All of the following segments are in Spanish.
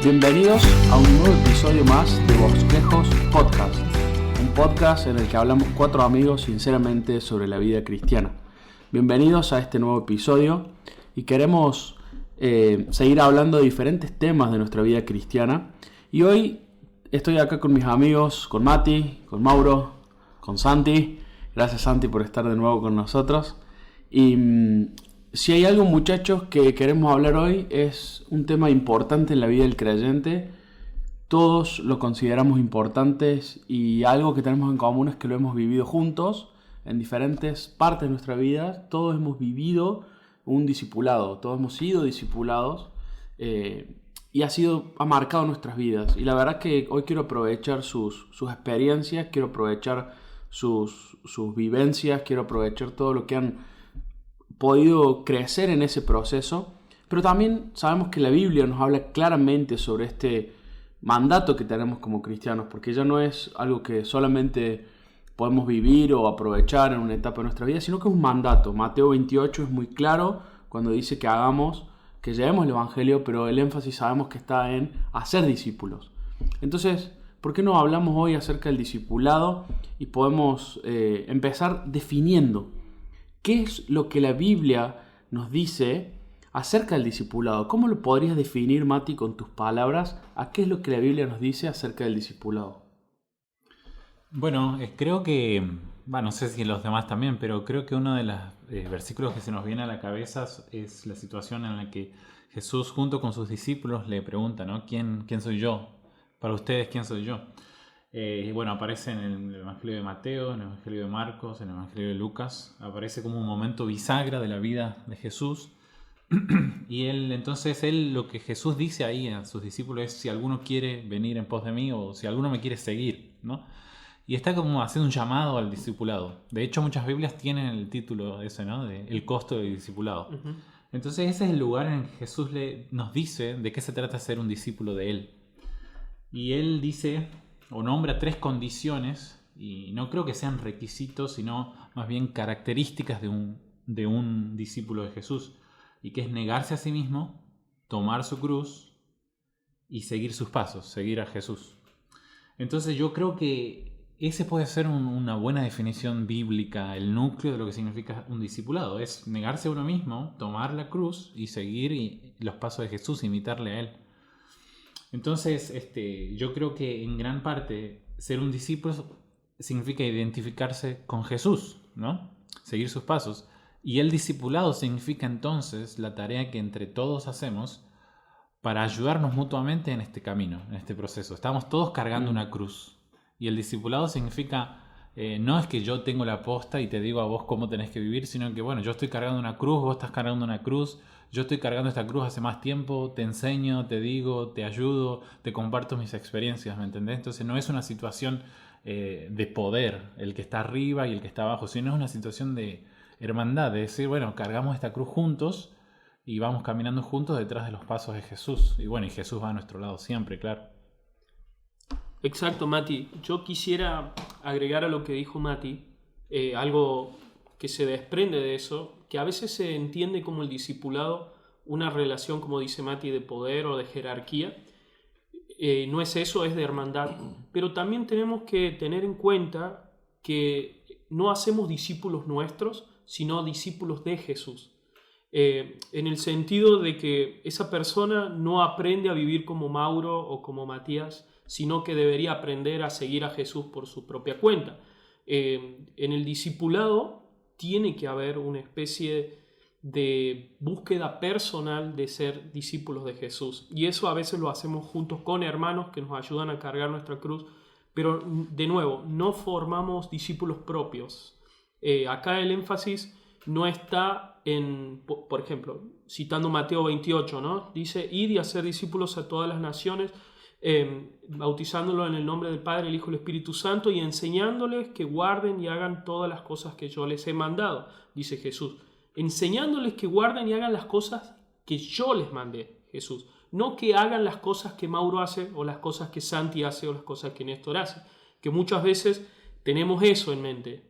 Bienvenidos a un nuevo episodio más de Bosquejos Podcast, un podcast en el que hablamos cuatro amigos sinceramente sobre la vida cristiana. Bienvenidos a este nuevo episodio y queremos seguir hablando de diferentes temas de nuestra vida cristiana. Y hoy estoy acá con mis amigos, con Mati, con Mauro, con Santi. Gracias Santi por estar de nuevo con nosotros. Y si hay algo, muchachos, que queremos hablar hoy, es un tema importante en la vida del creyente. Todos lo consideramos importantes y algo que tenemos en común es que lo hemos vivido juntos en diferentes partes de nuestra vida. Todos hemos vivido un discipulado, todos hemos sido discipulados y ha marcado nuestras vidas. Y la verdad es que hoy quiero aprovechar sus experiencias, quiero aprovechar sus vivencias, quiero aprovechar todo lo que han podido crecer en ese proceso, pero también sabemos que la Biblia nos habla claramente sobre este mandato que tenemos como cristianos, porque ya no es algo que solamente podemos vivir o aprovechar en una etapa de nuestra vida, sino que es un mandato. Mateo 28 es muy claro cuando dice que llevemos el Evangelio, pero el énfasis sabemos que está en hacer discípulos. Entonces, ¿por qué no hablamos hoy acerca del discipulado y podemos empezar definiendo qué es lo que la Biblia nos dice acerca del discipulado? ¿Cómo lo podrías definir, Mati, con tus palabras? ¿A qué es lo que la Biblia nos dice acerca del discipulado? Bueno, creo que, no sé si los demás también, pero creo que uno de los versículos que se nos viene a la cabeza es la situación en la que Jesús junto con sus discípulos le pregunta, ¿no? ¿Quién soy yo? Para ustedes, ¿quién soy yo? Aparece en el Evangelio de Mateo, en el Evangelio de Marcos, en el Evangelio de Lucas. Aparece como un momento bisagra de la vida de Jesús. Y entonces lo que Jesús dice ahí a sus discípulos es: si alguno quiere venir en pos de mí, o si alguno me quiere seguir, ¿no? Y está como haciendo un llamado al discipulado. De hecho, muchas Biblias tienen el título ese, ¿no? De el costo del discipulado. Uh-huh. Entonces ese es el lugar en el que Jesús nos dice de qué se trata ser un discípulo de Él. Y Él dice, o nombra 3 condiciones, y no creo que sean requisitos, sino más bien características de un discípulo de Jesús, y que es negarse a sí mismo, tomar su cruz y seguir sus pasos, seguir a Jesús. Entonces yo creo que ese puede ser una buena definición bíblica, el núcleo de lo que significa un discipulado: es negarse a uno mismo, tomar la cruz y seguir los pasos de Jesús, imitarle a Él. Entonces, yo creo que en gran parte ser un discípulo significa identificarse con Jesús, ¿no? Seguir sus pasos. Y el discipulado significa entonces la tarea que entre todos hacemos para ayudarnos mutuamente en este camino, en este proceso. Estamos todos cargando una cruz. Y el discipulado significa, no es que yo tengo la posta y te digo a vos cómo tenés que vivir, sino que, yo estoy cargando una cruz, vos estás cargando una cruz. Yo estoy cargando esta cruz hace más tiempo, te enseño, te digo, te ayudo, te comparto mis experiencias, ¿me entendés? Entonces no es una situación de poder, el que está arriba y el que está abajo, sino es una situación de hermandad, de decir, cargamos esta cruz juntos y vamos caminando juntos detrás de los pasos de Jesús. Y Jesús va a nuestro lado siempre, claro. Exacto, Mati. Yo quisiera agregar a lo que dijo Mati algo que se desprende de eso, que a veces se entiende como el discipulado una relación, como dice Mati, de poder o de jerarquía. No es eso, es de hermandad. Pero también tenemos que tener en cuenta que no hacemos discípulos nuestros, sino discípulos de Jesús. En el sentido de que esa persona no aprende a vivir como Mauro o como Matías, sino que debería aprender a seguir a Jesús por su propia cuenta. En el discipulado tiene que haber una especie de búsqueda personal de ser discípulos de Jesús. Y eso a veces lo hacemos juntos con hermanos que nos ayudan a cargar nuestra cruz. Pero, de nuevo, no formamos discípulos propios. Acá el énfasis no está en, por ejemplo, citando Mateo 28, ¿no? Dice: id y hacer discípulos a todas las naciones, bautizándolos en el nombre del Padre, el Hijo y el Espíritu Santo, y enseñándoles que guarden y hagan todas las cosas que yo les he mandado, dice Jesús. Enseñándoles que guarden y hagan las cosas que yo les mandé, Jesús. No que hagan las cosas que Mauro hace, o las cosas que Santi hace, o las cosas que Néstor hace. Que muchas veces tenemos eso en mente.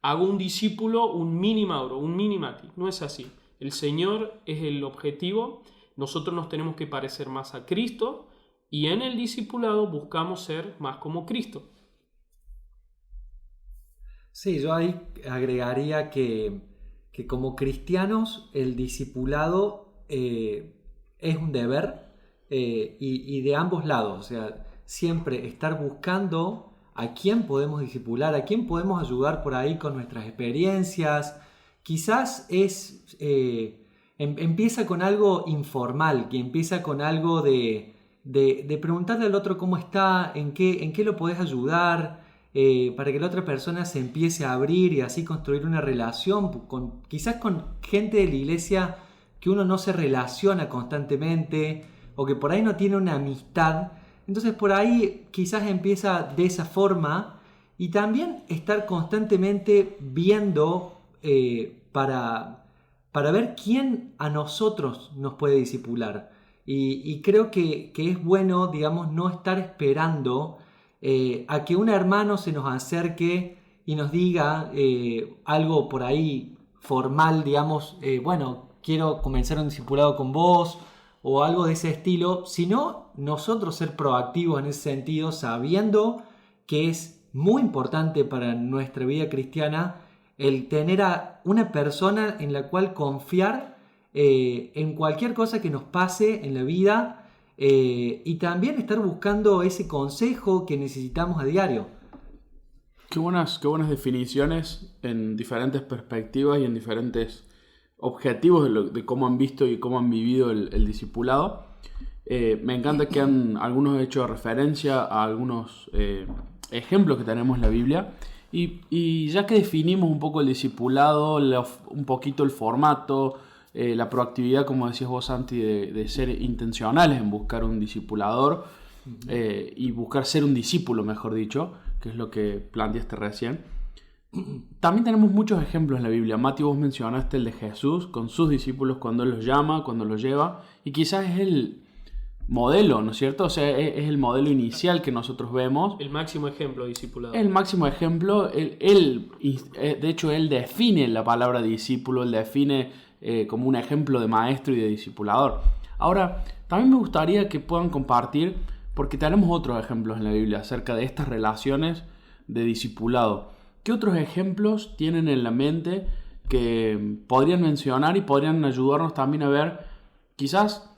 Hago un discípulo, un mini Mauro, un mini Mati. No es así. El Señor es el objetivo. Nosotros nos tenemos que parecer más a Cristo, Y en el discipulado buscamos ser más como Cristo. Sí, yo ahí agregaría que como cristianos el discipulado es un deber y de ambos lados, o sea, siempre estar buscando a quién podemos discipular, a quién podemos ayudar por ahí con nuestras experiencias. Quizás empieza con algo informal, que empieza con algo de preguntarle al otro cómo está, en qué lo podés ayudar, para que la otra persona se empiece a abrir y así construir una relación, quizás con gente de la iglesia que uno no se relaciona constantemente o que por ahí no tiene una amistad. Entonces por ahí quizás empieza de esa forma, y también estar constantemente viendo para ver quién a nosotros nos puede discipular. Y creo que es bueno, digamos, no estar esperando a que un hermano se nos acerque y nos diga algo por ahí formal, digamos, bueno, quiero comenzar un discipulado con vos o algo de ese estilo, sino nosotros ser proactivos en ese sentido, sabiendo que es muy importante para nuestra vida cristiana el tener a una persona en la cual confiar en cualquier cosa que nos pase en la vida. Y también estar buscando ese consejo que necesitamos a diario. Qué buenas definiciones en diferentes perspectivas y en diferentes objetivos de cómo han visto y cómo han vivido el discipulado. Me encanta que algunos han hecho referencia a algunos ejemplos que tenemos en la Biblia. Y ya que definimos un poco el discipulado, un poquito el formato, la proactividad, como decías vos, Santi, de ser intencionales en buscar un discipulador y buscar ser un discípulo, mejor dicho, que es lo que planteaste recién. También tenemos muchos ejemplos en la Biblia. Mati, vos mencionaste el de Jesús con sus discípulos cuando Él los llama, cuando los lleva, y quizás es el modelo, ¿no es cierto? O sea, es el modelo inicial que nosotros vemos. El máximo ejemplo de discipulado. El máximo ejemplo. De hecho, Él define la palabra discípulo, Él define como un ejemplo de maestro y de discipulador. Ahora, también me gustaría que puedan compartir, porque tenemos otros ejemplos en la Biblia acerca de estas relaciones de discipulado. ¿Qué otros ejemplos tienen en la mente que podrían mencionar y podrían ayudarnos también a ver? Quizás,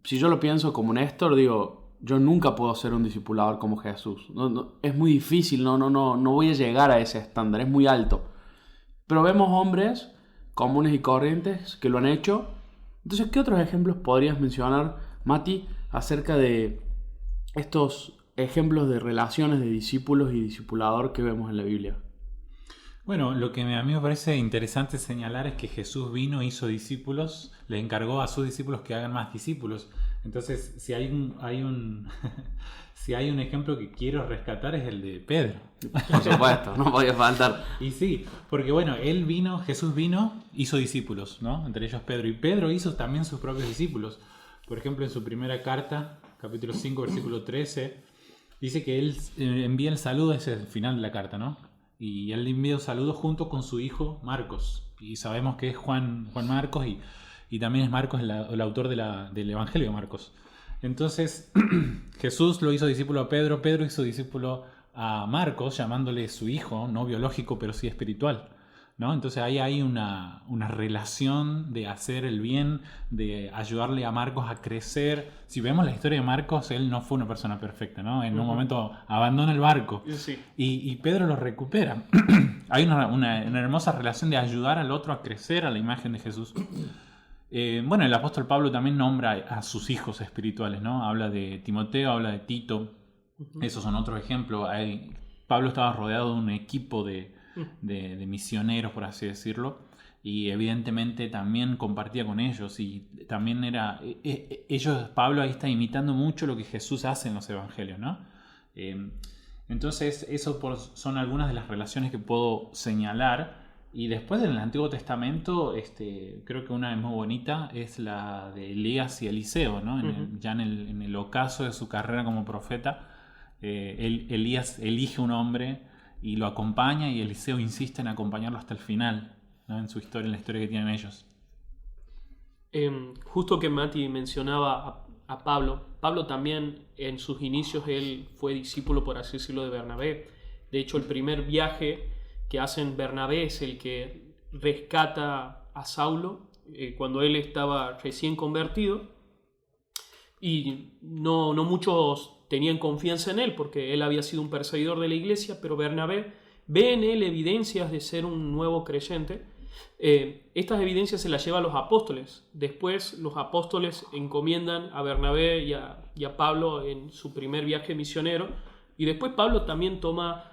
si yo lo pienso como Néstor, digo, yo nunca puedo ser un discipulador como Jesús. Es muy difícil, no voy a llegar a ese estándar, es muy alto. Pero vemos hombres comunes y corrientes que lo han hecho. Entonces, ¿qué otros ejemplos podrías mencionar, Mati, acerca de estos ejemplos de relaciones de discípulos y discipulador que vemos en la Biblia? Bueno, lo que a mí me parece interesante señalar es que Jesús vino, hizo discípulos, le encargó a sus discípulos que hagan más discípulos. Entonces, si hay un ejemplo que quiero rescatar es el de Pedro. Por supuesto, no podía faltar. Y sí, porque bueno, Jesús vino, hizo discípulos, ¿no? Entre ellos Pedro. Y Pedro hizo también sus propios discípulos. Por ejemplo, en su primera carta, capítulo 5, versículo 13, dice que él envía el saludo, ese es el final de la carta, ¿no? Y él envía un saludo junto con su hijo Marcos. Y sabemos que es Juan Marcos y también es Marcos el autor del Evangelio de Marcos. Entonces, Jesús lo hizo discípulo a Pedro, Pedro hizo discípulo a Marcos, llamándole su hijo, no biológico, pero sí espiritual, ¿no? Entonces ahí hay una relación de hacer el bien, de ayudarle a Marcos a crecer. Si vemos la historia de Marcos, él no fue una persona perfecta, ¿no? En un momento abandona el barco, sí. y Pedro lo recupera. Hay una hermosa relación de ayudar al otro a crecer a la imagen de Jesús. Bueno, el apóstol Pablo también nombra a sus hijos espirituales, ¿no? Habla de Timoteo, habla de Tito. Esos son otros ejemplos. Pablo estaba rodeado de un equipo de misioneros, por así decirlo, y evidentemente también compartía con ellos, y también Pablo ahí está imitando mucho lo que Jesús hace en los evangelios, ¿no? Entonces, eso son algunas de las relaciones que puedo señalar. Y después en el Antiguo Testamento, creo que una muy bonita es la de Elías y Eliseo, ¿no? Ya en el ocaso de su carrera como profeta, Elías elige un hombre y lo acompaña, y Eliseo insiste en acompañarlo hasta el final, ¿no? En la historia que tienen ellos. Justo que Mati mencionaba a Pablo. Pablo también en sus inicios él fue discípulo, por así decirlo, de Bernabé. De hecho, el primer viaje que hacen Bernabé es el que rescata a Saulo cuando él estaba recién convertido, y no muchos tenían confianza en él porque él había sido un perseguidor de la iglesia, pero Bernabé ve en él evidencias de ser un nuevo creyente. Estas evidencias se las lleva a los apóstoles. Después los apóstoles encomiendan a Bernabé y a Pablo en su primer viaje misionero, y después Pablo también toma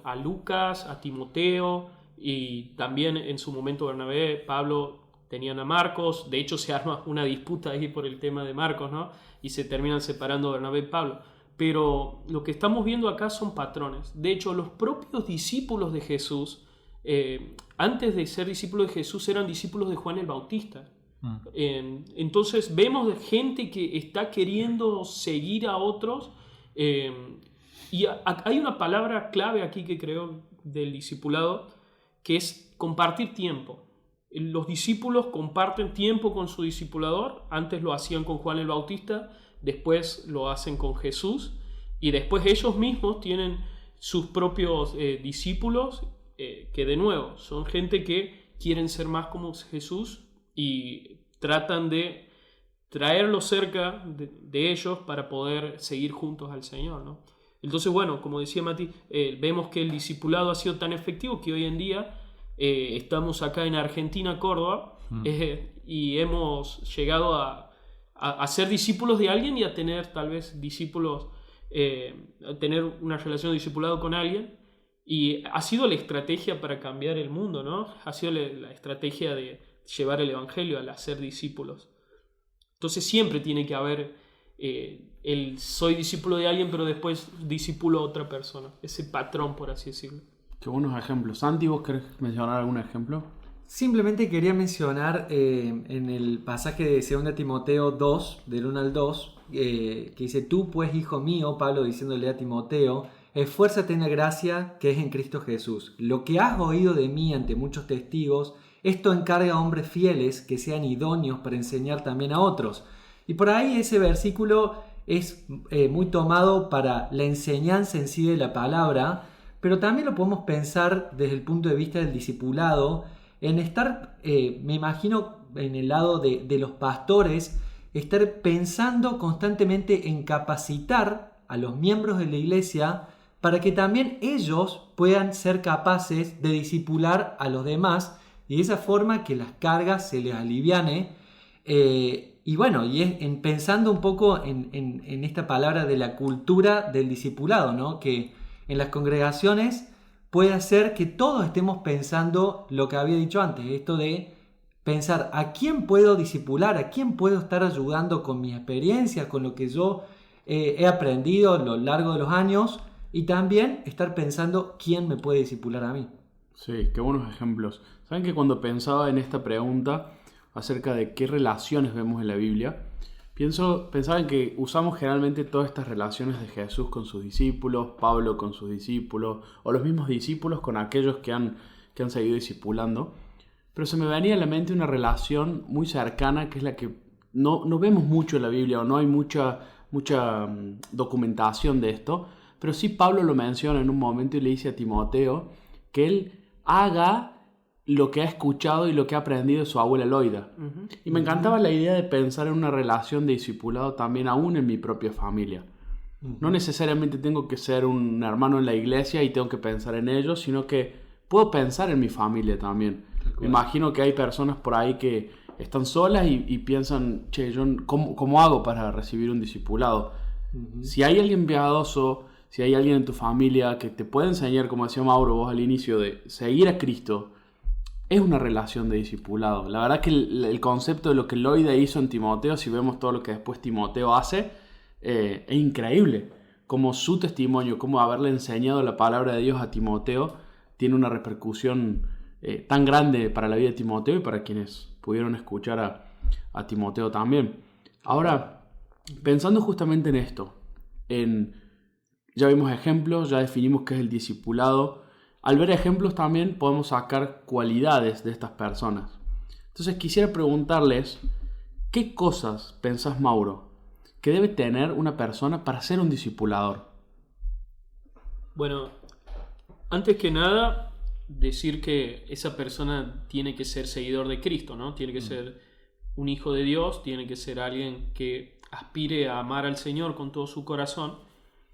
a Lucas, a Timoteo, y también en su momento Bernabé, Pablo tenían a Marcos. De hecho se arma una disputa ahí por el tema de Marcos, ¿no? Y se terminan separando Bernabé y Pablo. Pero lo que estamos viendo acá son patrones. De hecho, los propios discípulos de Jesús, antes de ser discípulos de Jesús, eran discípulos de Juan el Bautista. Entonces vemos gente que está queriendo seguir a otros, y hay una palabra clave aquí que creo del discipulado, que es compartir tiempo. Los discípulos comparten tiempo con su discipulador. Antes lo hacían con Juan el Bautista, después lo hacen con Jesús, y después ellos mismos tienen sus propios discípulos, que de nuevo son gente que quieren ser más como Jesús y tratan de traerlos cerca de ellos para poder seguir juntos al Señor, ¿no? Entonces, bueno, como decía Mati, vemos que el discipulado ha sido tan efectivo que hoy en día estamos acá en Argentina, Córdoba, y hemos llegado a ser discípulos de alguien y a tener tal vez discípulos, a tener una relación de discipulado con alguien. Y ha sido la estrategia para cambiar el mundo, ¿no? Ha sido la estrategia de llevar el evangelio al hacer discípulos. Entonces siempre tiene que haber soy discípulo de alguien, pero después discípulo a otra persona. Ese patrón, por así decirlo. Qué buenos ejemplos. Santi, ¿vos querés mencionar algún ejemplo? Simplemente quería mencionar en el pasaje de 2 Timoteo 2, del 1 al 2, que dice: tú pues, hijo mío, Pablo diciéndole a Timoteo, esfuérzate en la gracia que es en Cristo Jesús. Lo que has oído de mí ante muchos testigos, esto encarga a hombres fieles que sean idóneos para enseñar también a otros. Y por ahí ese versículo es muy tomado para la enseñanza en sí de la palabra, pero también lo podemos pensar desde el punto de vista del discipulado, en estar, me imagino, en el lado de los pastores, estar pensando constantemente en capacitar a los miembros de la iglesia para que también ellos puedan ser capaces de discipular a los demás, y de esa forma que las cargas se les aliviane. Y bueno, y es pensando un poco en esta palabra de la cultura del discipulado, ¿no? Que en las congregaciones puede hacer que todos estemos pensando lo que había dicho antes, esto de pensar a quién puedo discipular, a quién puedo estar ayudando con mis experiencias, con lo que yo he aprendido a lo largo de los años, y también estar pensando quién me puede discipular a mí. Sí, qué buenos ejemplos. ¿Saben que cuando pensaba en esta pregunta acerca de qué relaciones vemos en la Biblia, pensaba en que usamos generalmente todas estas relaciones de Jesús con sus discípulos, Pablo con sus discípulos, o los mismos discípulos con aquellos que han seguido discipulando, pero se me venía a la mente una relación muy cercana que es la que no vemos mucho en la Biblia, o no hay mucha documentación de esto, pero sí Pablo lo menciona en un momento y le dice a Timoteo que él haga lo que ha escuchado y lo que ha aprendido de su abuela Loida. Y me encantaba la idea de pensar en una relación de discipulado también aún en mi propia familia. No necesariamente tengo que ser un hermano en la iglesia y tengo que pensar en ellos, sino que puedo pensar en mi familia también. Me imagino que hay personas por ahí que están solas y piensan, che, ¿cómo hago para recibir un discipulado? Si hay alguien piadoso, si hay alguien en tu familia que te puede enseñar, como decía Mauro vos al inicio, de seguir a Cristo, es una relación de discipulado. La verdad que el concepto de lo que Loida hizo en Timoteo, si vemos todo lo que después Timoteo hace, es increíble. Como su testimonio, como haberle enseñado la palabra de Dios a Timoteo, tiene una repercusión tan grande para la vida de Timoteo y para quienes pudieron escuchar a Timoteo también. Ahora, pensando justamente en esto, ya vimos ejemplos, ya definimos qué es el discipulado. Al ver ejemplos también podemos sacar cualidades de estas personas. Entonces quisiera preguntarles, ¿qué cosas pensás, Mauro, que debe tener una persona para ser un discipulador? Bueno, antes que nada, decir que esa persona tiene que ser seguidor de Cristo, ¿no? Tiene que ser un hijo de Dios, tiene que ser alguien que aspire a amar al Señor con todo su corazón,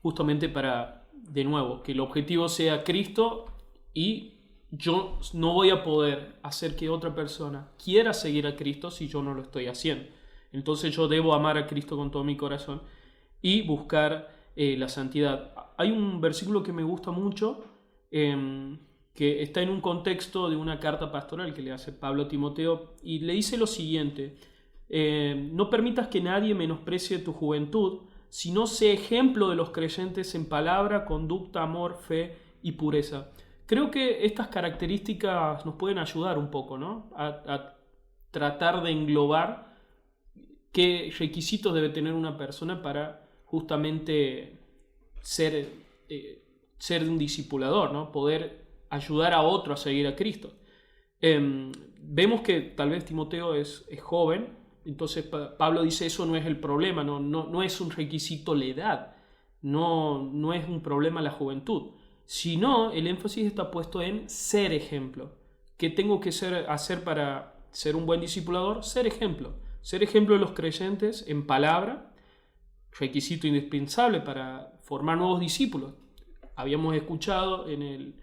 justamente para, de nuevo, que el objetivo sea Cristo, y yo no voy a poder hacer que otra persona quiera seguir a Cristo si yo no lo estoy haciendo. Entonces yo debo amar a Cristo con todo mi corazón y buscar la santidad. Hay un versículo que me gusta mucho, que está en un contexto de una carta pastoral que le hace Pablo a Timoteo, y le dice lo siguiente: no permitas que nadie menosprecie tu juventud, sino sé ejemplo de los creyentes en palabra, conducta, amor, fe y pureza. Creo que estas características nos pueden ayudar un poco, ¿no? A tratar de englobar qué requisitos debe tener una persona para justamente ser un discipulador, ¿no? Poder ayudar a otro a seguir a Cristo. Vemos que tal vez Timoteo es joven, entonces Pablo dice eso no es el problema, no es un requisito la edad, no es un problema la juventud, sino el énfasis está puesto en ser ejemplo. ¿Qué tengo que hacer para ser un buen discipulador? Ser ejemplo de los creyentes en palabra, requisito indispensable para formar nuevos discípulos. Habíamos escuchado en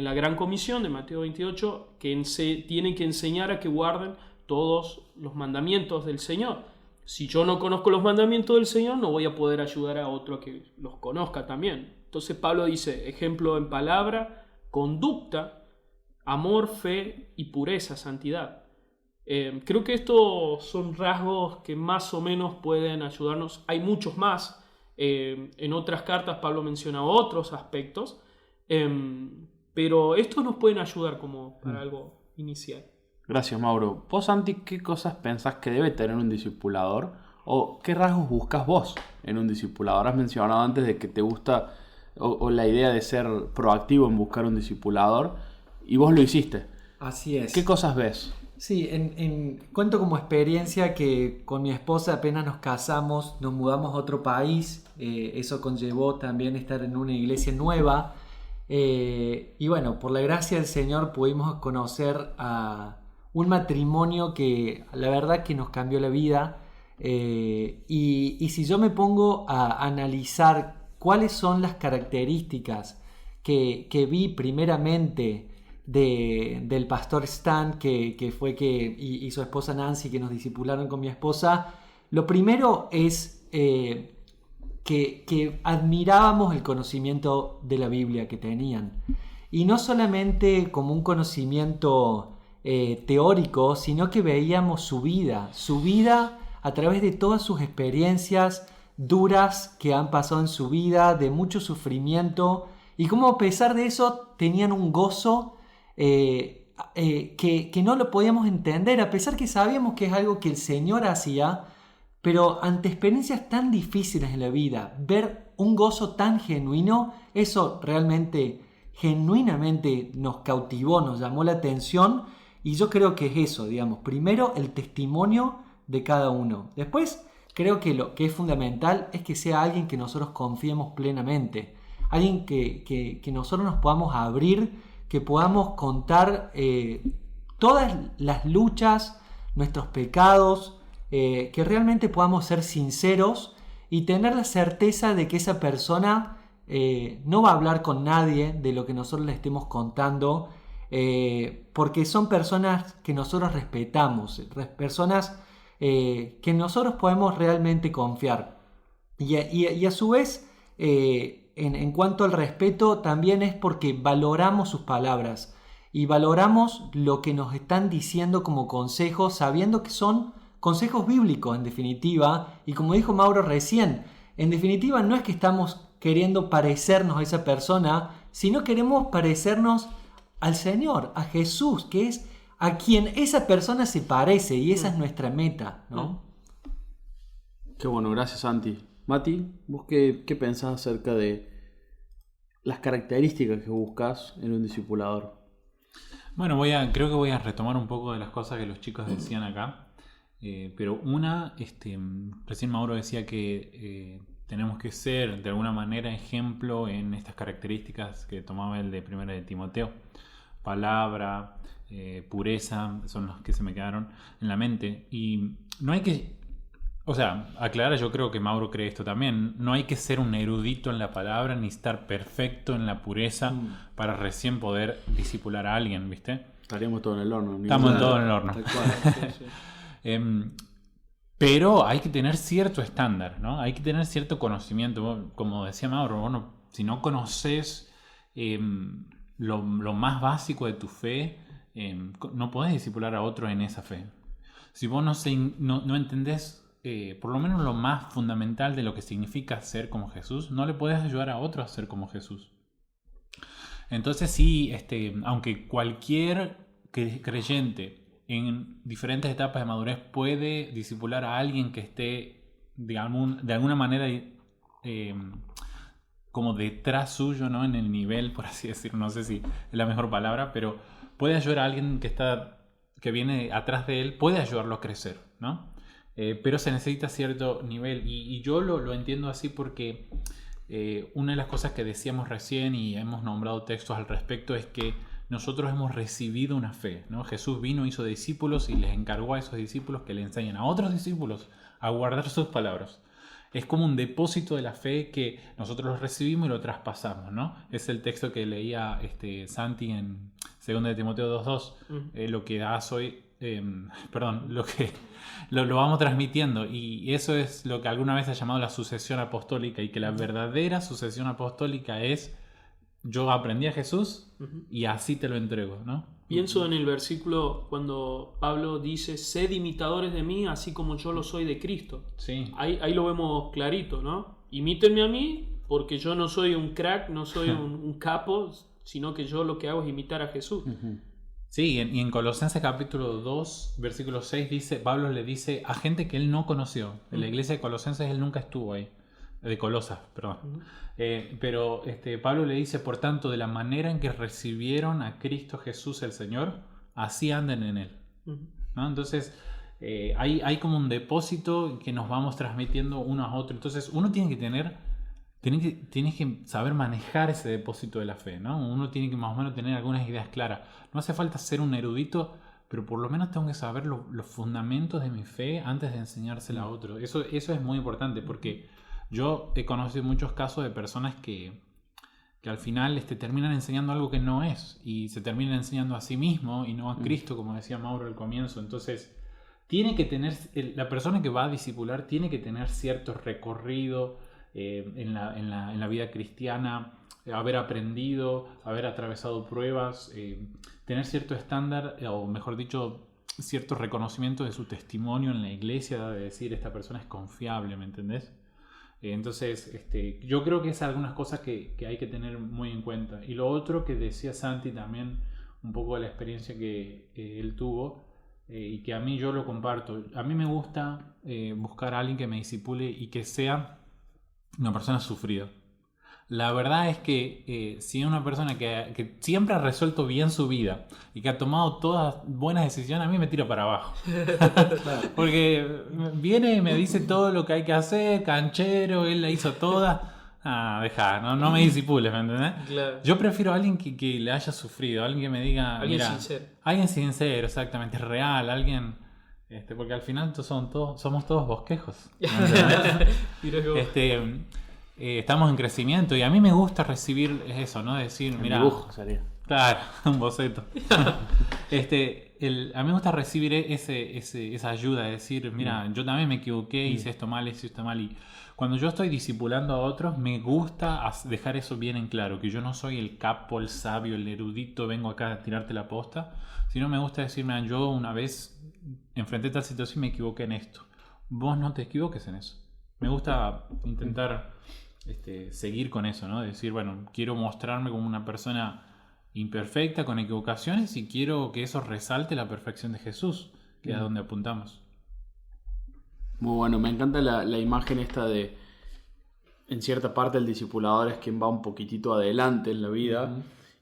la Gran Comisión de Mateo 28 que tienen que enseñar a que guarden todos los mandamientos del Señor. Si yo no conozco los mandamientos del Señor, no voy a poder ayudar a otro a que los conozca también. Entonces Pablo dice, ejemplo en palabra, conducta, amor, fe y pureza, santidad. Creo que estos son rasgos que más o menos pueden ayudarnos. Hay muchos más. En otras cartas Pablo menciona otros aspectos, pero estos nos pueden ayudar como para algo inicial. Gracias, Mauro. Vos, Santi, ¿qué cosas pensás que debe tener un discipulador? ¿O qué rasgos buscas vos en un discipulador? Has mencionado antes de que te gusta o la idea de ser proactivo en buscar un discipulador, y vos lo hiciste. Así es. ¿Qué cosas ves? Sí, cuento como experiencia que con mi esposa apenas nos casamos, nos mudamos a otro país, eso conllevó también estar en una iglesia nueva, y bueno, por la gracia del Señor pudimos conocer a un matrimonio que la verdad que nos cambió la vida, y si yo me pongo a analizar cuáles son las características que vi primeramente del pastor Stan, que fue y su esposa Nancy, que nos discipularon con mi esposa, lo primero es que admirábamos el conocimiento de la Biblia que tenían, y no solamente como un conocimiento teórico, sino que veíamos su vida a través de todas sus experiencias duras que han pasado en su vida, de mucho sufrimiento, y cómo a pesar de eso tenían un gozo que no lo podíamos entender, a pesar que sabíamos que es algo que el Señor hacía, pero ante experiencias tan difíciles en la vida, ver un gozo tan genuino, eso realmente, genuinamente nos cautivó, nos llamó la atención, y yo creo que es eso, digamos, primero el testimonio de cada uno. Después, creo que lo que es fundamental es que sea alguien que nosotros confiemos plenamente, alguien que nosotros nos podamos abrir, que podamos contar todas las luchas, nuestros pecados, que realmente podamos ser sinceros y tener la certeza de que esa persona no va a hablar con nadie de lo que nosotros le estemos contando, porque son personas que nosotros respetamos, personas que nosotros podemos realmente confiar. Y a su vez, en cuanto al respeto, también es porque valoramos sus palabras y valoramos lo que nos están diciendo como consejos, sabiendo que son consejos bíblicos en definitiva, y como dijo Mauro recién, en definitiva no es que estamos queriendo parecernos a esa persona, sino queremos parecernos al Señor, a Jesús, que es a quien esa persona se parece, y esa es nuestra meta, ¿no? Qué bueno, gracias, Santi. Mati, ¿vos qué pensás acerca de las características que buscas en un discipulador? Bueno, creo que voy a retomar un poco de las cosas que los chicos decían acá. Pero recién Mauro decía que tenemos que ser de alguna manera ejemplo en estas características que tomaba el de 1 de Timoteo. Palabra, pureza, son los que se me quedaron en la mente. Y no hay que, aclarar, yo creo que Mauro cree esto también, no hay que ser un erudito en la palabra ni estar perfecto en la pureza para recién poder discipular a alguien, ¿viste? Estaríamos todos en el horno. Estamos todos en el horno. Tal cual. Sí. Pero hay que tener cierto estándar, ¿no? Hay que tener cierto conocimiento. Como decía Mauro, bueno, si no conoces lo más básico de tu fe, no podés discipular a otro en esa fe. Si vos no entendés por lo menos lo más fundamental de lo que significa ser como Jesús, no le podés ayudar a otro a ser como Jesús. Entonces sí, aunque cualquier creyente en diferentes etapas de madurez puede discipular a alguien que esté de alguna manera como detrás suyo, ¿no? En el nivel, por así decirlo, no sé si es la mejor palabra, pero puede ayudar a alguien que viene atrás de él, puede ayudarlo a crecer, ¿no? Pero se necesita cierto nivel y yo lo entiendo así porque una de las cosas que decíamos recién y hemos nombrado textos al respecto es que nosotros hemos recibido una fe, ¿no? Jesús vino, hizo discípulos y les encargó a esos discípulos que le enseñen a otros discípulos a guardar sus palabras. Es como un depósito de la fe que nosotros lo recibimos y lo traspasamos, ¿no? Es el texto que leía Santi en 2 de Timoteo 2.2. Lo que das hoy, lo vamos transmitiendo, y eso es lo que alguna vez se ha llamado la sucesión apostólica, y que la verdadera sucesión apostólica es: yo aprendí a Jesús y así te lo entrego, ¿no? Pienso en el versículo cuando Pablo dice: sed imitadores de mí, así como yo lo soy de Cristo. Sí. Ahí lo vemos clarito, ¿no? Imítenme a mí, porque yo no soy un crack, no soy un capo, sino que yo lo que hago es imitar a Jesús. Sí, y en Colosenses capítulo 2, versículo 6 Pablo le dice a gente que él no conoció. En la iglesia de Colosenses él nunca estuvo ahí. De Colosas, perdón. Pero Pablo le dice: por tanto, de la manera en que recibieron a Cristo Jesús el Señor, así anden en él. ¿No? Entonces hay como un depósito que nos vamos transmitiendo uno a otro. Entonces uno tiene que saber manejar ese depósito de la fe, ¿no? Uno tiene que más o menos tener algunas ideas claras. No hace falta ser un erudito, pero por lo menos tengo que saber los fundamentos de mi fe antes de enseñársela a otro. Eso es muy importante, porque yo he conocido muchos casos de personas que al final terminan enseñando algo que no es, y se terminan enseñando a sí mismo y no a Cristo, como decía Mauro al comienzo. Entonces tiene que tener, la persona que va a discipular tiene que tener cierto recorrido en la vida cristiana, haber aprendido, haber atravesado pruebas, tener cierto estándar, o mejor dicho, cierto reconocimiento de su testimonio en la iglesia, de decir: esta persona es confiable, ¿me entendés? Entonces yo creo que es algunas cosas que hay que tener muy en cuenta. Y lo otro que decía Santi también, un poco de la experiencia que él tuvo, y que a mí yo lo comparto. A mí me gusta buscar a alguien que me discipule y que sea una persona sufrida. La verdad es que si es una persona que siempre ha resuelto bien su vida y que ha tomado todas buenas decisiones, a mí me tira para abajo. Porque viene y me dice todo lo que hay que hacer, canchero, él la hizo toda. No me disipules, ¿me entendés? Claro. Yo prefiero a alguien que le haya sufrido, alguien que me diga... Alguien mira, sincero. Alguien sincero, exactamente, real, alguien... porque al final somos todos bosquejos. Estamos en crecimiento, y a mí me gusta recibir eso, ¿no? Decir, mira, dibujo sería. Claro, un boceto. A mí me gusta recibir esa ayuda, de decir: mira, yo también me equivoqué, hice esto mal, y cuando yo estoy discipulando a otros, me gusta dejar eso bien en claro, que yo no soy el capo, el sabio, el erudito, vengo acá a tirarte la posta, sino me gusta decir: mira, yo una vez enfrenté tal situación y me equivoqué en esto, vos no te equivoques en eso. Me gusta intentar seguir con eso, ¿no? Decir, bueno, quiero mostrarme como una persona imperfecta, con equivocaciones, y quiero que eso resalte la perfección de Jesús, que es a donde apuntamos. Muy bueno, me encanta la imagen esta de, en cierta parte, el discipulador es quien va un poquitito adelante en la vida,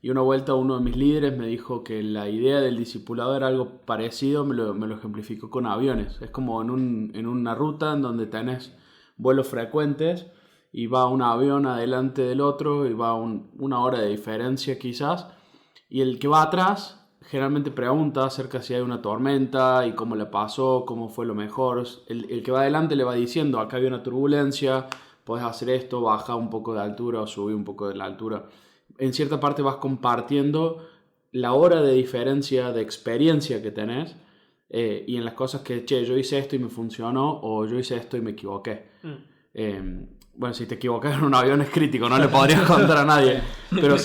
Y una vuelta uno de mis líderes me dijo que la idea del discipulado era algo parecido, me lo ejemplificó con aviones. Es como en una ruta en donde tenés vuelos frecuentes y va un avión adelante del otro y va una hora de diferencia quizás. Y el que va atrás generalmente pregunta acerca si hay una tormenta y cómo le pasó, cómo fue lo mejor. El que va adelante le va diciendo, acá hay una turbulencia, podés hacer esto, baja un poco de altura o subir un poco de la altura. En cierta parte vas compartiendo la hora de diferencia de experiencia que tenés y en las cosas que, yo hice esto y me funcionó, o yo hice esto y me equivoqué. Bueno, si te equivocas en un avión es crítico, no le podrías contar a nadie, pero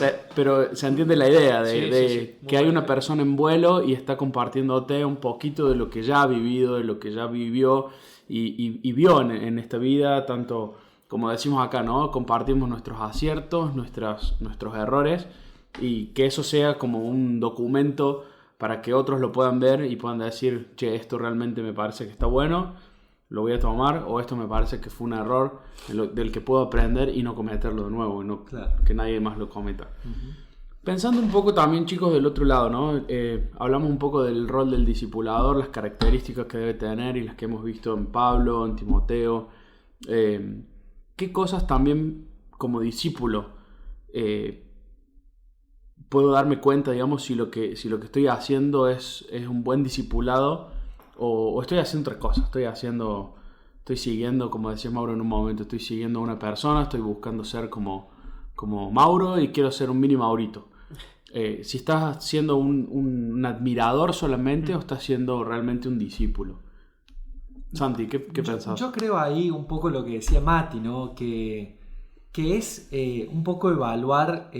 se entiende la idea de que hay una persona en vuelo y está compartiéndote un poquito de lo que ya ha vivido, de lo que ya vivió y vio en esta vida, tanto como decimos acá, ¿no? Compartimos nuestros aciertos, nuestros errores, y que eso sea como un documento para que otros lo puedan ver y puedan decir, esto realmente me parece que está bueno, lo voy a tomar, o esto me parece que fue un error del que puedo aprender y no cometerlo de nuevo, y no que nadie más lo cometa. Uh-huh. Pensando un poco también, chicos, del otro lado, ¿no? Hablamos un poco del rol del discipulador, las características que debe tener y las que hemos visto en Pablo, en Timoteo. ¿Qué cosas también como discípulo puedo darme cuenta, digamos, si lo que estoy haciendo es un buen discipulado o estoy haciendo otra cosa? Estoy siguiendo, como decía Mauro en un momento, estoy siguiendo a una persona, estoy buscando ser como Mauro y quiero ser un mini Maurito. Si estás siendo un admirador solamente o estás siendo realmente un discípulo. Santi, ¿qué pensás? Yo creo ahí un poco lo que decía Mati, ¿no? Que es un poco evaluar,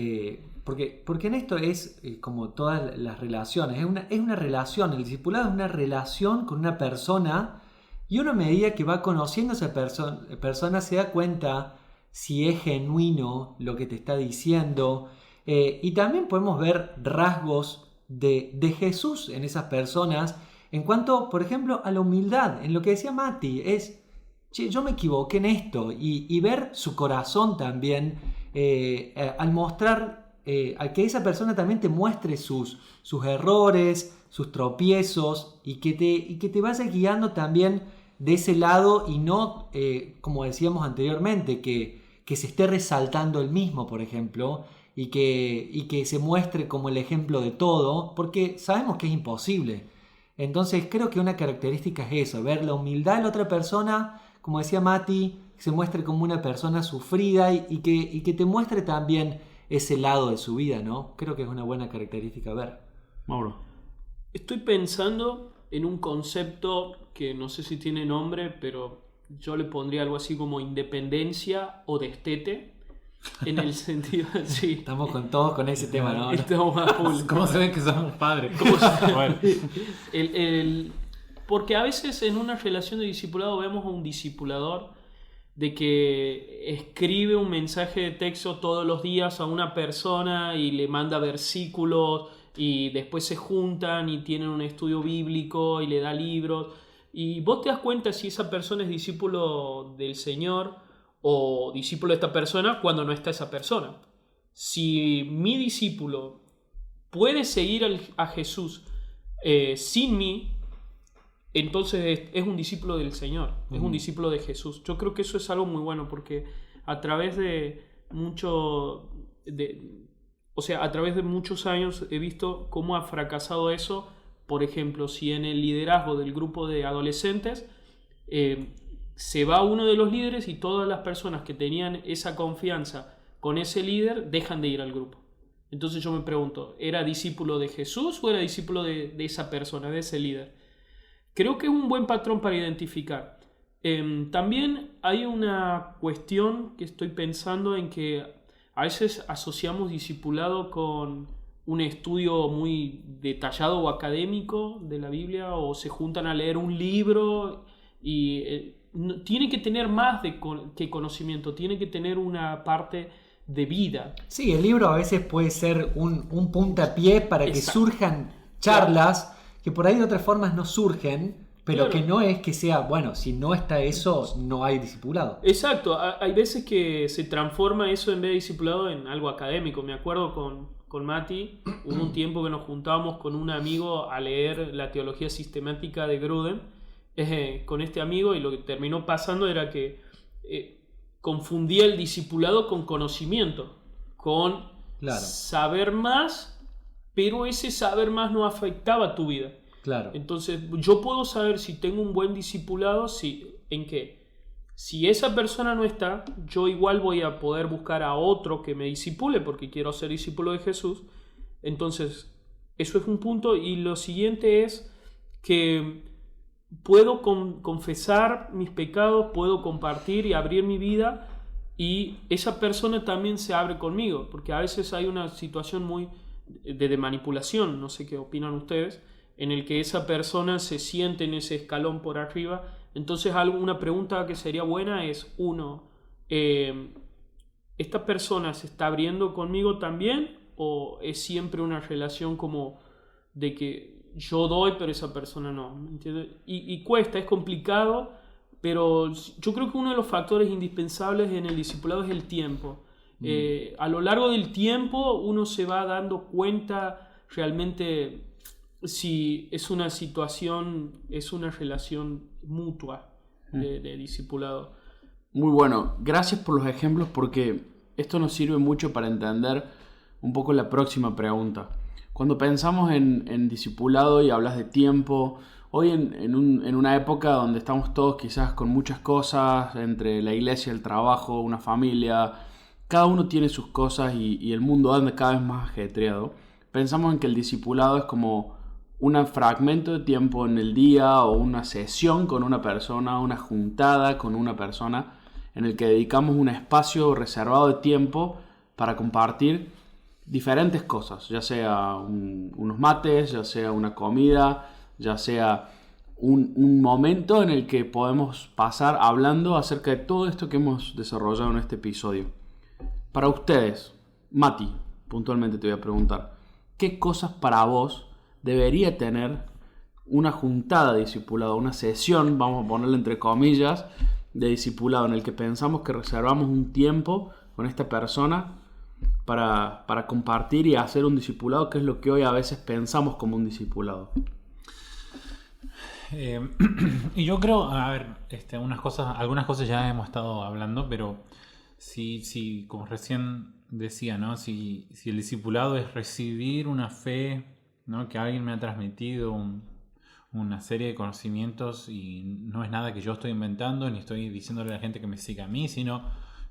porque en esto es como todas las relaciones, es una relación, el discipulado es una relación con una persona, y uno a medida que va conociendo a esa persona se da cuenta si es genuino lo que te está diciendo, y también podemos ver rasgos de Jesús en esas personas. En cuanto, por ejemplo, a la humildad, en lo que decía Mati, es, yo me equivoqué en esto, y ver su corazón también, al mostrar, a que esa persona también te muestre sus errores, sus tropiezos, y que te vaya guiando también de ese lado, y no, como decíamos anteriormente, que se esté resaltando el mismo, por ejemplo, y que se muestre como el ejemplo de todo, porque sabemos que es imposible. Entonces creo que una característica es eso, ver la humildad de la otra persona, como decía Mati, que se muestre como una persona sufrida y que te muestre también ese lado de su vida, ¿no? Creo que es una buena característica ver. Mauro. Estoy pensando en un concepto que no sé si tiene nombre, pero yo le pondría algo así como independencia o destete. En el sentido, sí. Estamos todos con ese tema, ¿no? Estamos a full. ¿Cómo se ven que somos padres? Bueno. Porque a veces en una relación de discipulado vemos a un discipulador de que escribe un mensaje de texto todos los días a una persona y le manda versículos y después se juntan y tienen un estudio bíblico y le da libros. Y vos te das cuenta si esa persona es discípulo del Señor o discípulo de esta persona cuando no está esa persona. Si mi discípulo puede seguir a Jesús sin mí, entonces es un discípulo del Señor, es un discípulo de Jesús. Yo creo que eso es algo muy bueno, porque a través de muchos años he visto cómo ha fracasado eso. Por ejemplo, si en el liderazgo del grupo de adolescentes se va uno de los líderes y todas las personas que tenían esa confianza con ese líder dejan de ir al grupo. Entonces yo me pregunto, ¿era discípulo de Jesús o era discípulo de esa persona, de ese líder? Creo que es un buen patrón para identificar. También hay una cuestión que estoy pensando en que a veces asociamos discipulado con un estudio muy detallado o académico de la Biblia, o se juntan a leer un libro y tiene que tener más que conocimiento, tiene que tener una parte de vida. Sí, el libro a veces puede ser un puntapié para que surjan charlas que por ahí de otras formas no surgen, pero que no es que sea, bueno, si no está eso, no hay discipulado. Exacto, hay veces que se transforma eso en vez de discipulado en algo académico. Me acuerdo con Mati, hubo un tiempo que nos juntábamos con un amigo a leer la teología sistemática de Grudem, con este amigo, y lo que terminó pasando era que confundía el discipulado con conocimiento, con saber más, pero ese saber más no afectaba tu vida. Claro. Entonces yo puedo saber si tengo un buen discipulado, en qué. Si esa persona no está, yo igual voy a poder buscar a otro que me discipule porque quiero ser discípulo de Jesús. Entonces, eso es un punto. Y lo siguiente es que puedo confesar mis pecados, puedo compartir y abrir mi vida, y esa persona también se abre conmigo, porque a veces hay una situación muy de manipulación, no sé qué opinan ustedes, en el que esa persona se siente en ese escalón por arriba. Entonces una pregunta que sería buena es, ¿esta persona se está abriendo conmigo también? ¿O es siempre una relación como de que yo doy pero esa persona no? ¿Entiendes? Y cuesta, es complicado, pero yo creo que uno de los factores indispensables en el discipulado es el tiempo. A lo largo del tiempo uno se va dando cuenta realmente si es una situación, es una relación mutua de discipulado. Muy bueno, gracias por los ejemplos, porque esto nos sirve mucho para entender un poco la próxima pregunta. Cuando pensamos en discipulado y hablas de tiempo, hoy en una época donde estamos todos quizás con muchas cosas, entre la iglesia, el trabajo, una familia, cada uno tiene sus cosas y el mundo anda cada vez más ajetreado, pensamos en que el discipulado es como un fragmento de tiempo en el día o una sesión con una persona, una juntada con una persona en el que dedicamos un espacio reservado de tiempo para compartir diferentes cosas, ya sea unos mates, ya sea una comida, ya sea un momento en el que podemos pasar hablando acerca de todo esto que hemos desarrollado en este episodio. Para ustedes, Mati, puntualmente te voy a preguntar, ¿qué cosas para vos debería tener una juntada de discipulado, una sesión, vamos a ponerle entre comillas, de discipulado en el que pensamos que reservamos un tiempo con esta persona para compartir y hacer un discipulado, que es lo que hoy a veces pensamos como un discipulado? Y yo creo, a ver, algunas cosas ya hemos estado hablando, pero si como recién decía, ¿no? Si el discipulado es recibir una fe, ¿no? Que alguien me ha transmitido una serie de conocimientos, y no es nada que yo estoy inventando ni estoy diciéndole a la gente que me siga a mí, sino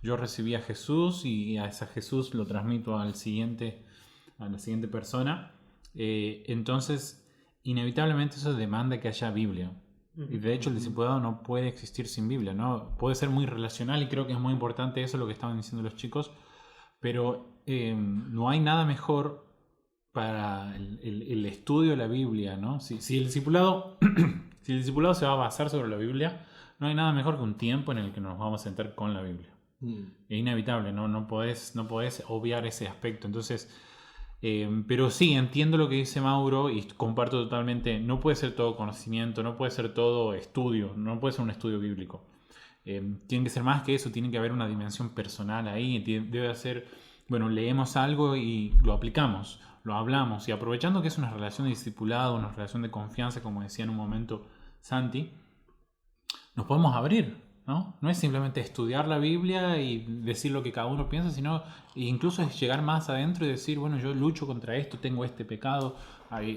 yo recibí a Jesús y a ese Jesús lo transmito a la siguiente persona. Entonces, inevitablemente eso demanda que haya Biblia. Y de hecho el discipulado no puede existir sin Biblia, ¿no? Puede ser muy relacional, y creo que es muy importante eso, lo que estaban diciendo los chicos, pero no hay nada mejor para el estudio de la Biblia, ¿no? Si el discipulado se va a basar sobre la Biblia, no hay nada mejor que un tiempo en el que nos vamos a sentar con la Biblia. Es inevitable, no podés obviar ese aspecto. Entonces, pero sí, entiendo lo que dice Mauro y comparto totalmente. No puede ser todo conocimiento, no puede ser todo estudio, no puede ser un estudio bíblico. Tiene que ser más que eso, tiene que haber una dimensión personal ahí. Debe ser, bueno, leemos algo y lo aplicamos, lo hablamos, y aprovechando que es una relación de discipulado, una relación de confianza, como decía en un momento Santi, nos podemos abrir, ¿no? No es simplemente estudiar la Biblia y decir lo que cada uno piensa, sino incluso es llegar más adentro y decir, bueno, yo lucho contra esto, tengo este pecado,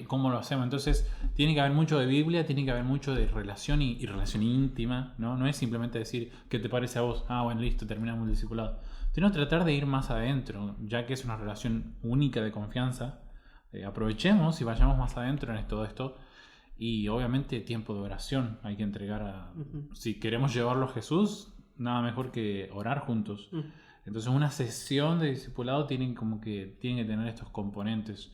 ¿cómo lo hacemos? Entonces tiene que haber mucho de Biblia, tiene que haber mucho de relación y relación íntima, ¿no? No es simplemente decir, ¿qué te parece a vos? Ah, bueno, listo, terminamos el discipulado. Sino tratar de ir más adentro, ya que es una relación única de confianza. Aprovechemos y vayamos más adentro en todo esto. Y obviamente tiempo de oración hay que entregar si queremos llevarlo a Jesús, nada mejor que orar juntos. Entonces una sesión de discipulado tiene que tener estos componentes.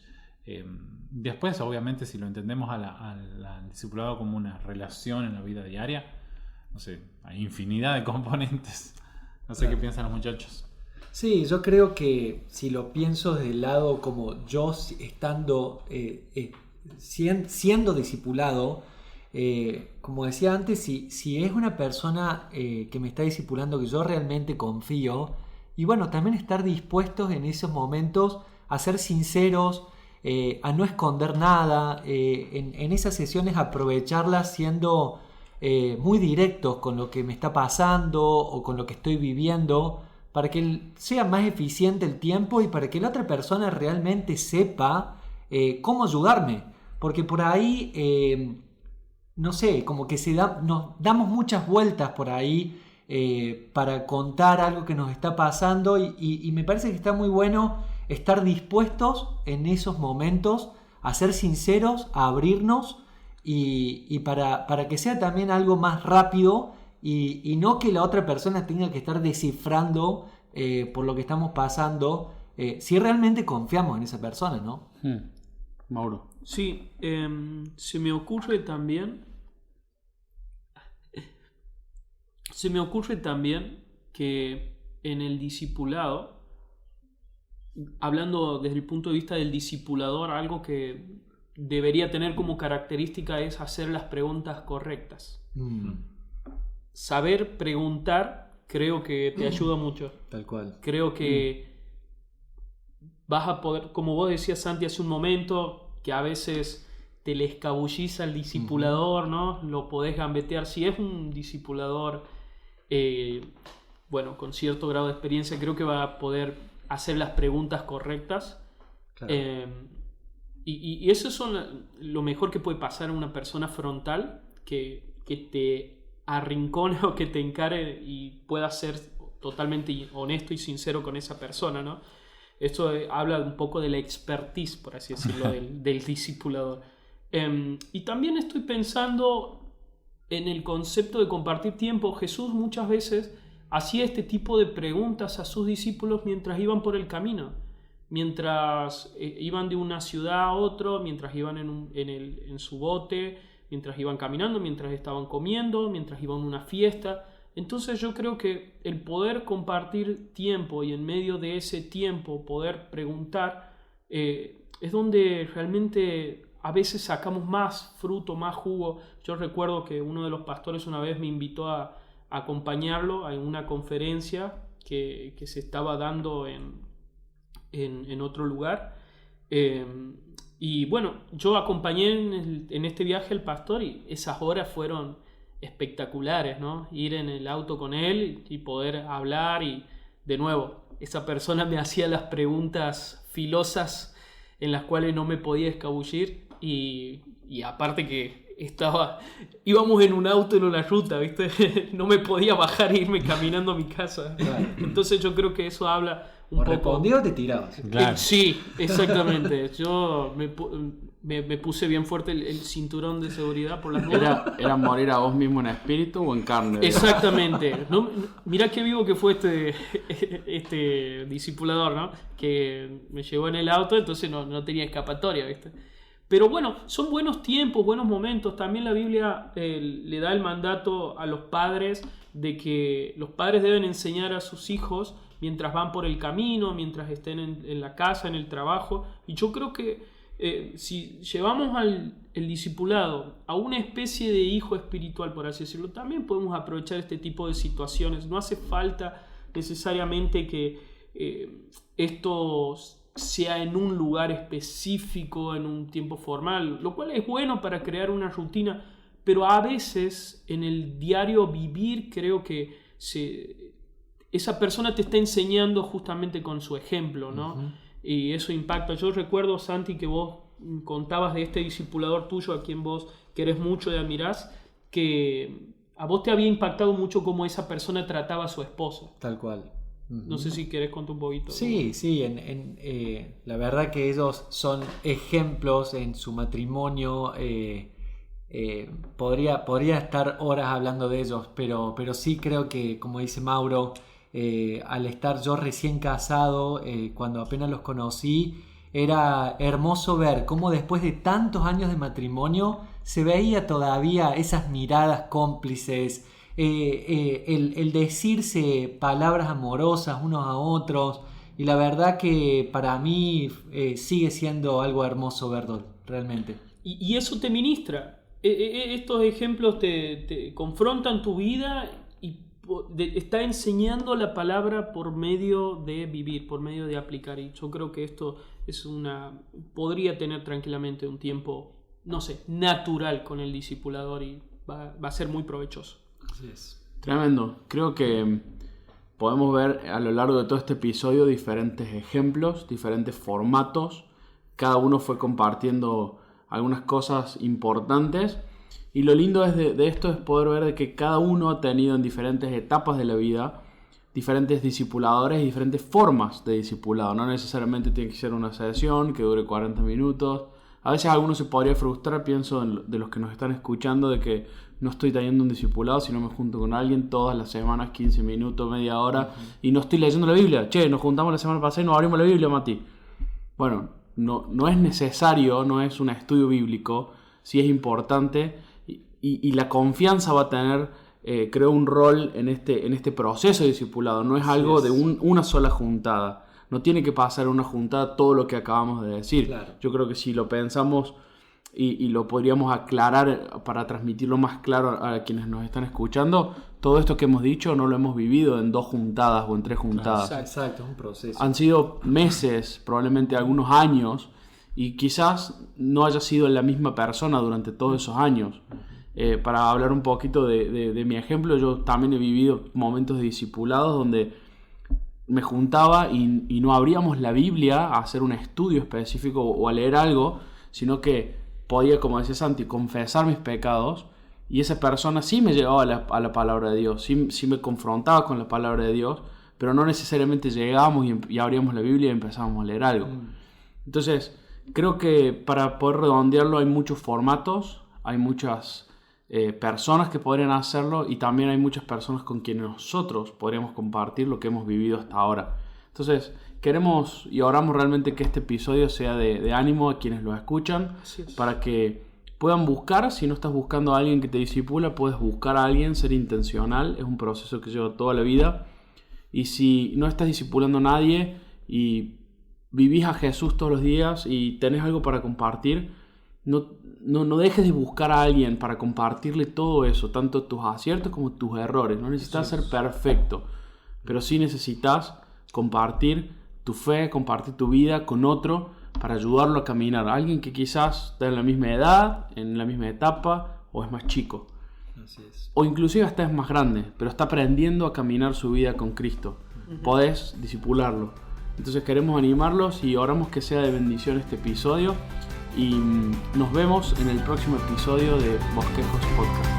Después, obviamente, si lo entendemos al discipulado como una relación en la vida diaria, no sé, hay infinidad de componentes. No sé qué piensan los muchachos. Sí, yo creo que si lo pienso desde el lado como yo estando siendo discipulado, como decía antes, si es una persona que me está discipulando, que yo realmente confío, y bueno, también estar dispuestos en esos momentos a ser sinceros, a no esconder nada, en esas sesiones aprovecharlas siendo muy directos con lo que me está pasando o con lo que estoy viviendo, para que sea más eficiente el tiempo y para que la otra persona realmente sepa cómo ayudarme. Porque por ahí, no sé, como que nos damos muchas vueltas por ahí para contar algo que nos está pasando y me parece que está muy bueno estar dispuestos en esos momentos a ser sinceros, a abrirnos y para que sea también algo más rápido y no que la otra persona tenga que estar descifrando por lo que estamos pasando, si realmente confiamos en esa persona, ¿no? Mauro. Sí, se me ocurre también que en el discipulado, hablando desde el punto de vista del discipulador, algo que debería tener como característica es hacer las preguntas correctas. Saber preguntar creo que te ayuda mucho. Tal cual. Creo que vas a poder, como vos decías, Santi, hace un momento, que a veces te le escabullís al discipulador, ¿no? Lo podés gambetear. Si es un discipulador, bueno, con cierto grado de experiencia, creo que va a poder hacer las preguntas correctas. Claro. Y eso es lo mejor que puede pasar a una persona frontal, que te arrincone o que te encare y pueda ser totalmente honesto y sincero con esa persona, ¿no? Esto habla un poco de la expertise, por así decirlo, del discipulador. Y también estoy pensando en el concepto de compartir tiempo. Jesús muchas veces hacía este tipo de preguntas a sus discípulos mientras iban por el camino, mientras iban de una ciudad a otra, mientras iban en su bote, mientras iban caminando, mientras estaban comiendo, mientras iban a una fiesta. Entonces yo creo que el poder compartir tiempo y en medio de ese tiempo poder preguntar es donde realmente a veces sacamos más fruto, más jugo. Yo recuerdo que uno de los pastores una vez me invitó a acompañarlo en una conferencia que se estaba dando en otro lugar. Y bueno, yo acompañé en este viaje al pastor y esas horas fueron espectaculares, ¿no? Ir en el auto con él y poder hablar, y de nuevo, esa persona me hacía las preguntas filosas en las cuales no me podía escabullir y aparte que íbamos en un auto en una ruta, ¿viste? No me podía bajar e irme caminando a mi casa. Claro. Entonces yo creo que eso habla un poco. Respondió o te tirabas. Claro. Sí, exactamente. Yo me puse bien fuerte el cinturón de seguridad por las dudas. ¿Era morir a vos mismo en espíritu o en carne? Exactamente. Mirá qué vivo que fue este discipulador, ¿no? Que me llevó en el auto, entonces no tenía escapatoria, ¿viste? Pero bueno, son buenos tiempos, buenos momentos. También la Biblia le da el mandato a los padres de que los padres deben enseñar a sus hijos mientras van por el camino, mientras estén en la casa, en el trabajo. Y yo creo que si llevamos el discipulado a una especie de hijo espiritual, por así decirlo, también podemos aprovechar este tipo de situaciones. No hace falta necesariamente que esto sea en un lugar específico, en un tiempo formal, lo cual es bueno para crear una rutina, pero a veces en el diario vivir creo que esa persona te está enseñando justamente con su ejemplo, ¿no? Uh-huh. Y eso impacta. Yo recuerdo, Santi, que vos contabas de este discipulador tuyo a quien vos querés mucho y admirás, que a vos te había impactado mucho cómo esa persona trataba a su esposa. Tal cual. No sé si querés contar un poquito. Sí, sí, la verdad que ellos son ejemplos en su matrimonio. Podría estar horas hablando de ellos, pero sí creo que, como dice Mauro, al estar yo recién casado, cuando apenas los conocí, era hermoso ver cómo después de tantos años de matrimonio se veía todavía esas miradas cómplices, el decirse palabras amorosas unos a otros, y la verdad que para mí sigue siendo algo hermoso verlo, realmente. Y eso te ministra. Estos ejemplos te confrontan tu vida y está enseñando la palabra por medio de vivir, por medio de aplicar. Y yo creo que esto podría tener tranquilamente un tiempo, no sé, natural con el discipulador y va a ser muy provechoso. Así es. Tremendo. Creo que podemos ver a lo largo de todo este episodio diferentes ejemplos, diferentes formatos. Cada uno fue compartiendo algunas cosas importantes. Y lo lindo de esto es poder ver de que cada uno ha tenido en diferentes etapas de la vida diferentes discipuladores y diferentes formas de discipulado. No necesariamente tiene que ser una sesión que dure 40 minutos. A veces alguno se podría frustrar, pienso de los que nos están escuchando, de que no estoy teniendo un discipulado, sino me junto con alguien todas las semanas, 15 minutos, media hora, y no estoy leyendo la Biblia. Che, nos juntamos la semana pasada y nos abrimos la Biblia, Mati. Bueno, no es necesario, no es un estudio bíblico, sí es importante. Y la confianza va a tener, creo, un rol en este proceso de discipulado. No es algo de una sola juntada. No tiene que pasar una juntada todo lo que acabamos de decir. Claro. Yo creo que si lo pensamos y lo podríamos aclarar para transmitirlo más claro a quienes nos están escuchando, todo esto que hemos dicho no lo hemos vivido en 2 juntadas o en 3 juntadas. Exacto, es un proceso. Han sido meses, probablemente algunos años, y quizás no haya sido la misma persona durante todos esos años. Para hablar un poquito de mi ejemplo, yo también he vivido momentos de discipulados donde me juntaba y no abríamos la Biblia a hacer un estudio específico o a leer algo, sino que podía, como decía Santi, confesar mis pecados, y esa persona sí me llevaba a la palabra de Dios, sí me confrontaba con la palabra de Dios, pero no necesariamente llegábamos y abríamos la Biblia y empezábamos a leer algo. Entonces, creo que para poder redondearlo hay muchos formatos, hay muchas personas que podrían hacerlo, y también hay muchas personas con quienes nosotros podríamos compartir lo que hemos vivido hasta ahora. Entonces queremos y oramos realmente que este episodio sea de ánimo a quienes lo escuchan, para que puedan buscar. Si no estás buscando a alguien que te discipula, puedes buscar a alguien, ser intencional. Es un proceso que lleva toda la vida. Y si no estás discipulando a nadie y vivís a Jesús todos los días y tenés algo para compartir, no dejes de buscar a alguien para compartirle todo eso, tanto tus aciertos como tus errores. No necesitas ser perfecto, pero sí necesitas compartir tu fe, compartir tu vida con otro para ayudarlo a caminar. Alguien que quizás está en la misma edad, en la misma etapa, o es más chico. Así es. O inclusive hasta es más grande, pero está aprendiendo a caminar su vida con Cristo. Podés discipularlo. Entonces queremos animarlos y oramos que sea de bendición este episodio. Y nos vemos en el próximo episodio de Bosquejos Podcast.